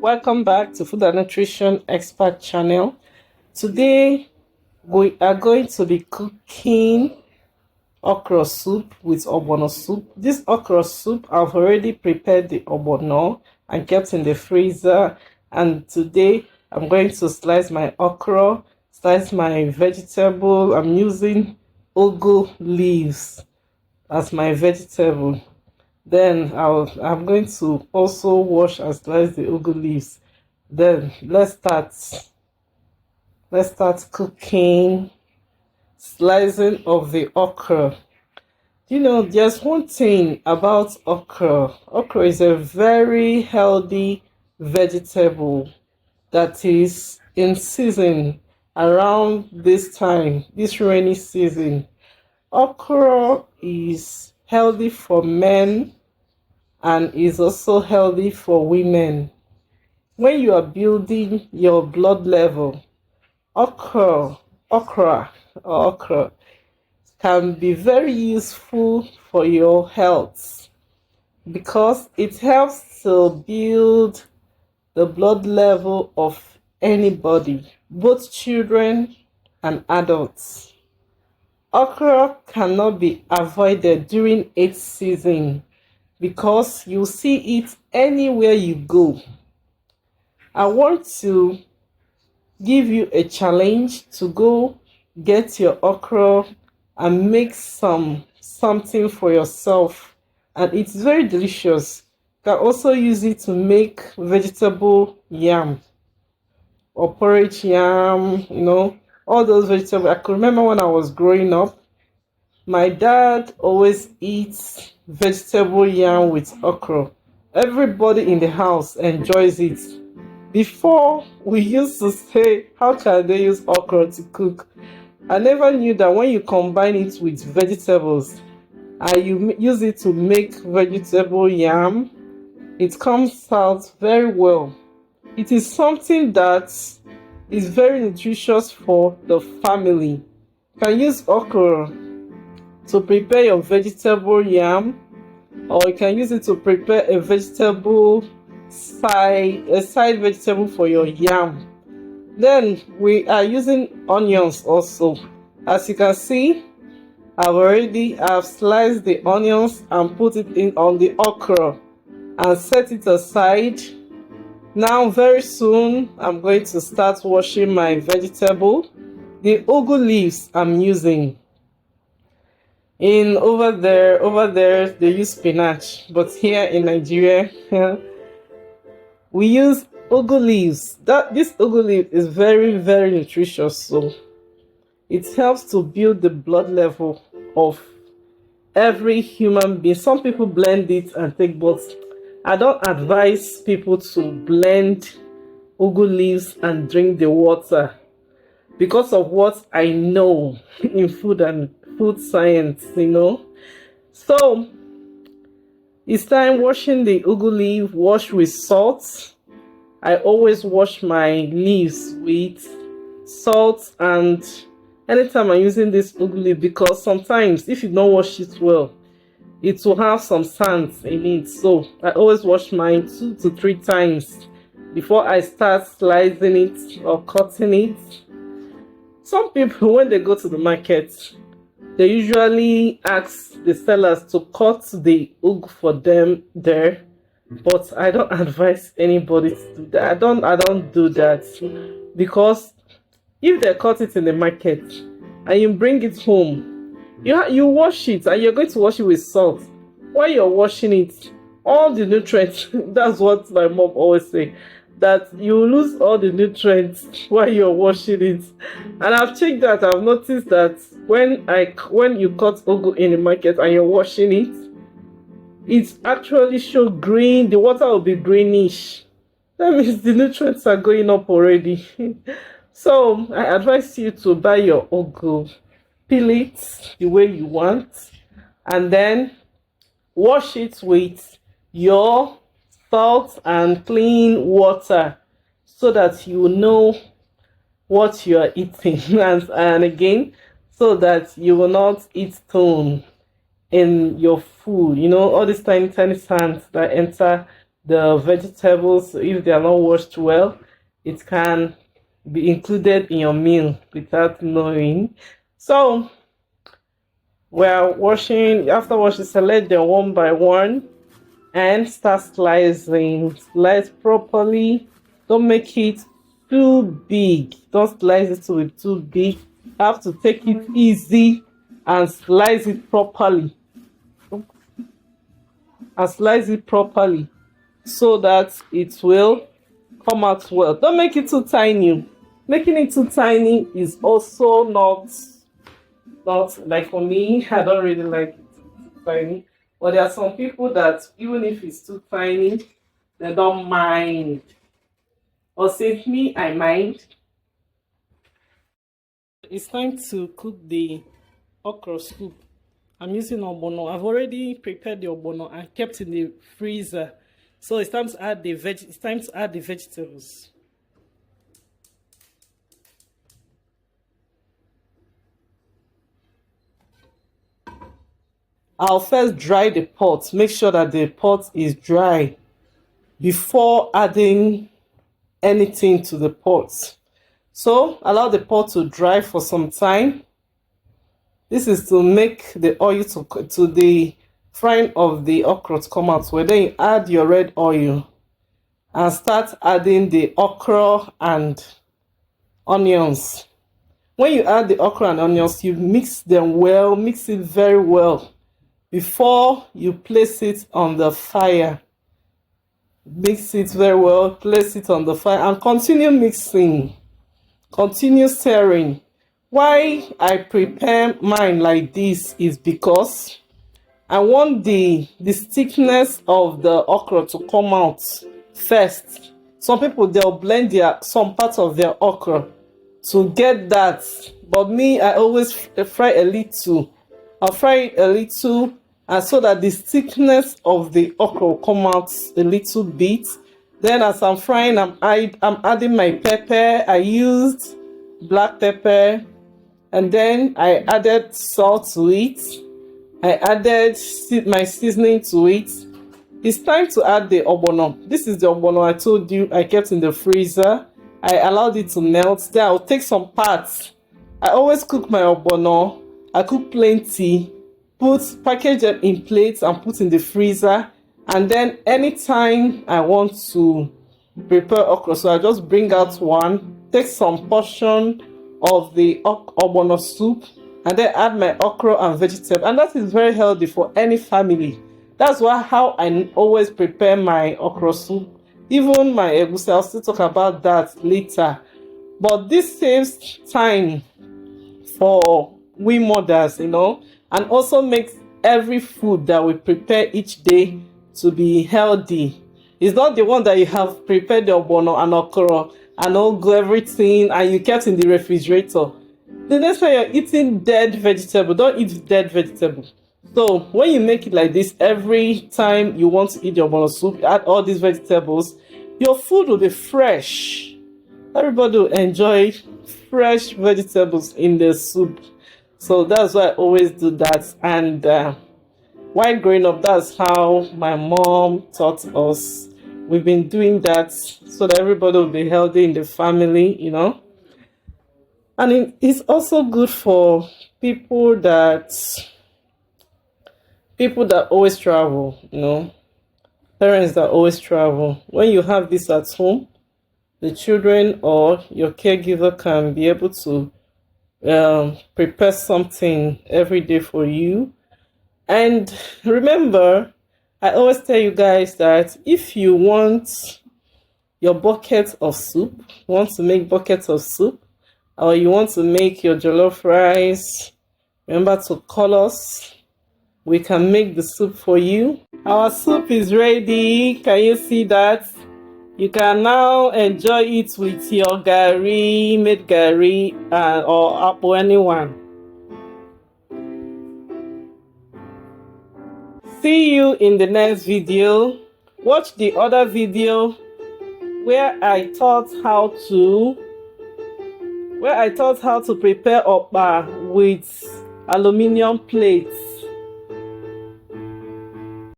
Welcome back to Food and Nutrition Expert channel. Today we are going to be cooking okra soup with ogbono soup. This okra soup, I've already prepared the ogbono and kept in the freezer. And today I'm going to slice my okra, slice my vegetable. I'm using ugu leaves as my vegetable. Then I'm going to also wash and slice the ugu leaves. Then let's start cooking slicing of the okra. There's one thing about okra. Okra is a very healthy vegetable that is in season around this time, this rainy season. Okra is healthy for men and is also healthy for women. When you are building your blood level, okra, okra, or okra can be very useful for your health because it helps to build the blood level of anybody, both children and adults. Okra cannot be avoided during its season because you see it anywhere you go. I want to give you a challenge to go get your okra and make something for yourself, and it's very delicious. You can also use it to make vegetable yam or porridge yam, all those vegetables. I could remember when I was growing up, my dad always eats vegetable yam with okra. Everybody in the house enjoys it. Before, we used to say, how can they use okra to cook? I never knew that when you combine it with vegetables and you use it to make vegetable yam, it comes out very well. It is something that is very nutritious for the family. You can use okra to prepare your vegetable yam, or you can use it to prepare a side vegetable for your yam. Then we are using onions also. As you can see, I've sliced the onions and put it in on the okra and set it aside. Now very soon I'm going to start washing my vegetable. The ugu leaves I'm using. Over there they use spinach, but here in Nigeria we use ugu leaves. This ugu leaf is very, very nutritious, so it helps to build the blood level of every human being. Some people blend it and take, but I don't advise people to blend ugu leaves and drink the water because of what I know in food and food science. So it's time washing the ugu leaf. Wash with salt. I always wash my leaves with salt, and anytime I'm using this ugu leaf, because sometimes if you don't wash it well, it will have some sands in it. So I always wash mine 2 to 3 times before I start slicing it or cutting it. Some people, when they go to the market, they usually ask the sellers to cut the ugu for them there, but I don't advise anybody to do that. I don't do that, because if they cut it in the market and you bring it home, you wash it and you're going to wash it with salt. While you're washing it, all the nutrients that's what my mom always say, that you lose all the nutrients while you're washing it. And I've checked that. I've noticed that when you cut ugu in the market and you're washing it actually show green. The water will be greenish. That means the nutrients are going up already. So I advise you to buy your ugu, peel it the way you want, and then wash it with your salt and clean water so that you know what you are eating. And again, so that you will not eat stone in your food. All these tiny tiny sands that enter the vegetables. If they are not washed well, it can be included in your meal without knowing. So we're washing, after washing, select them one by one and start slicing. Slice properly. Don't make it too big. Don't slice it to be too big. You have to take it easy and slice it properly. And slice it properly so that it will come out well. Don't make it too tiny. Making it too tiny is also not like, for me, I don't really like it too tiny. But there are some people that even if it's too tiny, they don't mind. Or say me, I mind. It's time to cook the okra soup. I'm using ogbono. I've already prepared the ogbono and kept in the freezer. So it's time to add the vegetables. I'll first dry the pot. Make sure that the pot is dry before adding anything to the pot. So allow the pot to dry for some time. This is to make the oil to the frying of the okra to come out. Well, then you add your red oil and start adding the okra and onions. When you add the okra and onions, you mix them well, mix it very well before you place it on the fire. Mix it very well, place it on the fire and continue mixing, continue stirring. Why I prepare mine like this is because I want the thickness of the okra to come out first. Some people, they'll blend some parts of their okra to get that, but me, I always fry a little. I'll fry it a little, and so that the thickness of the okra will come out a little bit. Then as I'm frying, I'm adding my pepper. I used black pepper, and then I added salt to it. I added my seasoning to it. It's time to add the ogbono. This is the ogbono I told you I kept in the freezer. I allowed it to melt. Then I'll take some parts. I always cook my ogbono. I cook plenty, package them in plates and put in the freezer. And then anytime I want to prepare okra, so I just bring out one, take some portion of the ogbono soup, and then add my okra and vegetable. And that is very healthy for any family. That's how I always prepare my okra soup. Even my egusi, I'll still talk about that later. But this saves time for we mothers, and also makes every food that we prepare each day to be healthy. It's not the one that you have prepared the ogbono and okra and all everything and you kept in the refrigerator. The next time you're eating dead vegetable, don't eat dead vegetable. So when you make it like this, every time you want to eat your ogbono soup, you add all these vegetables, your food will be fresh. Everybody will enjoy fresh vegetables in the soup. So that's why I always do that. And while growing up, that's how my mom taught us. We've been doing that so that everybody will be healthy in the family, And it's also good for people that always travel, parents that always travel. When you have this at home, the children or your caregiver can be able to prepare something every day for you. And remember, I always tell you guys that if you want your bucket of soup, want to make buckets of soup, or you want to make your jollof rice, remember to call us. We can make the soup for you. Our soup is ready. Can you see that? You can now enjoy it with your gari, made gari, or apple, anyone. See you in the next video. Watch the other video where I taught how to prepare okpa with aluminum plates.